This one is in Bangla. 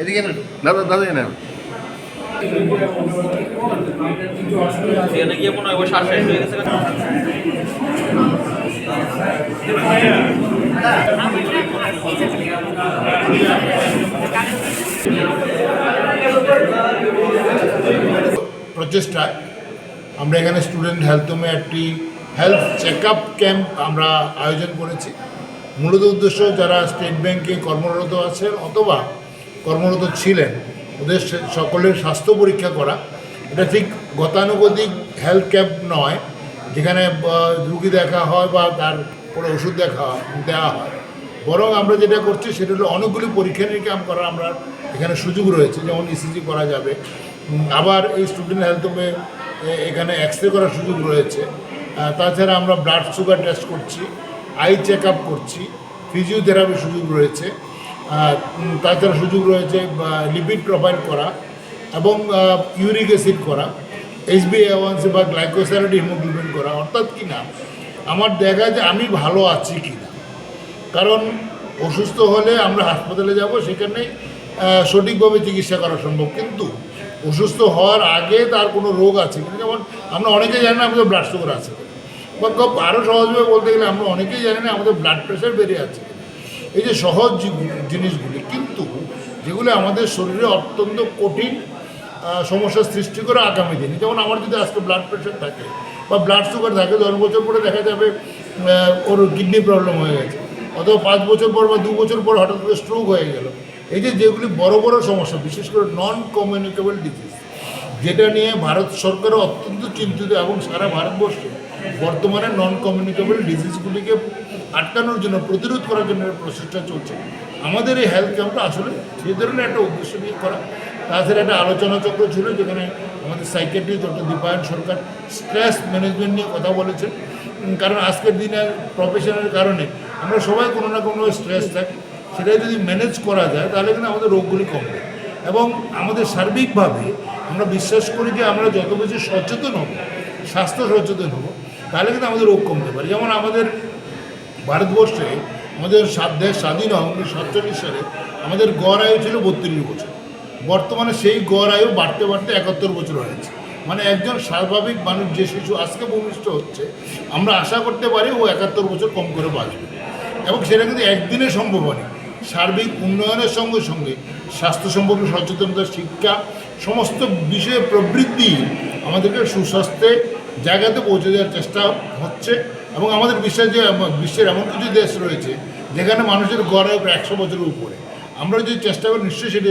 এদিকে দাদা দাদা না গিয়ে মনে হয় শ্বাস শেষ হয়ে গেছে। প্রচেষ্টায় আমরা এখানে স্টুডেন্ট হেলথ হোমে একটি হেলথ চেক আপ ক্যাম্প আমরা আয়োজন করেছি। মূলত উদ্দেশ্য যারা স্টেট ব্যাংকে কর্মরত আছেন অথবা কর্মরত ছিলেন ওদের সকলের স্বাস্থ্য পরীক্ষা করা। এটা ঠিক গতানুগতিক হেলথ ক্যাম্প নয় যেখানে রুগী দেখা হয় বা তার কোনো ওষুধ দেওয়া হয়, বরং আমরা যেটা করছি সেটা হলো অনেকগুলি পরীক্ষা নিরীক্ষা করা আমরা এখানে সুযোগ রয়েছে, যেমন ইসিজি করা যাবে, আবার এই স্টুডেন্ট হেলথ হোমে এখানে এক্সরে করার সুযোগ রয়েছে। তাছাড়া আমরা ব্লাড সুগার টেস্ট করছি, আই চেক আপ করছি, ফিজিওথেরাপির সুযোগ রয়েছে, তাছাড়া সুযোগ রয়েছে লিপিড প্রোফাইল করা এবং ইউরিক অ্যাসিড করা, HbA1c বা গ্লাইকোসাইলেট হিমোগ্লোবিন করা। অর্থাৎ কি না, আমার দেখা যায় আমি ভালো আছি কি না, কারণ অসুস্থ হলে আমরা হাসপাতালে যাব, সেখানে সঠিকভাবে চিকিৎসা করা সম্ভব, কিন্তু অসুস্থ হওয়ার আগে তার কোনো রোগ আছে কিনা, যেমন আমরা অনেকেই জানি না আমাদের ব্লাড সুগার আছে বা আরও সহজভাবে বলতে গেলে আমরা অনেকেই জানি না আমাদের ব্লাড প্রেশার বেড়ে আছে। এই যে সহজ জিনিসগুলি, কিন্তু যেগুলো আমাদের শরীরে অত্যন্ত কঠিন সমস্যার সৃষ্টি করে আগামী দিনে। যেমন আমার যদি আজকে ব্লাড প্রেশার থাকে বা ব্লাড সুগার থাকে, 10 বছর পরে দেখা যাবে ওর কিডনি প্রবলেম হয়ে গেছে, অথবা 5 বছর পর বা 2 বছর পর হঠাৎ করে স্ট্রোক হয়ে গেল। এই যেগুলি বড় বড় সমস্যা, বিশেষ করে নন কমিউনিকেবল ডিজিজ, যেটা নিয়ে ভারত সরকারও অত্যন্ত চিন্তিত এবং সারা ভারতবর্ষে বর্তমানে নন কমিউনিকেবল ডিজিজগুলিকে আটকানোর জন্য, প্রতিরোধ করার জন্য প্রচেষ্টা চলছে। আমাদের এই হেলথ ক্যাম্পটা আসলে সেই ধরনের একটা উদ্দেশ্য নিয়ে করা। তাছাড়া একটা আলোচনা চক্র ছিল যেখানে আমাদের সাইকিয়াট্রিস্ট ডক্টর দীপায়ন সরকার স্ট্রেস ম্যানেজমেন্ট নিয়ে কথা বলেছেন, কারণ আজকের দিনে প্রফেশনের কারণে আমরা সবাই কোনো না কোনো স্ট্রেস থাকি, সেটা যদি ম্যানেজ করা যায় তাহলে কিন্তু আমাদের রোগগুলি কমবে। এবং আমাদের সার্বিকভাবে আমরা বিশ্বাস করি যে আমরা যত বেশি সচেতন হব, স্বাস্থ্য সচেতন হব, তাহলে কিন্তু আমাদের রোগ কমতে পারে। যেমন আমাদের ভারতবর্ষে আমাদের দেশ স্বাধীন হয় 1947 সালে, আমাদের গড় আয়ু ছিল 32 বছর, বর্তমানে সেই গড় আয়ু বাড়তে বাড়তে 71 বছর হয়েছে। মানে একজন স্বাভাবিক মানুষ যে শিশু আজকে ভূমিষ্ঠ হচ্ছে, আমরা আশা করতে পারি ও 71 বছর কম করে বাঁচবে। এবং সেটা কিন্তু একদিনে সম্ভব হয়। সার্বিক উন্নয়নের সঙ্গে সঙ্গে স্বাস্থ্য সম্পর্কে সচেতনতা, শিক্ষা, সমস্ত বিষয়ে প্রবৃদ্ধি আমাদেরকে সুস্বাস্থ্যের জায়গাতে পৌঁছে দেওয়ার চেষ্টা হচ্ছে। এবং আমাদের বিশ্বাস যে বিশ্বের এমন কিছু দেশ রয়েছে যেখানে মানুষের গড় আয়ু 100 বছরের উপরে, আমরা যদি চেষ্টা করি নিশ্চয়ই সেটা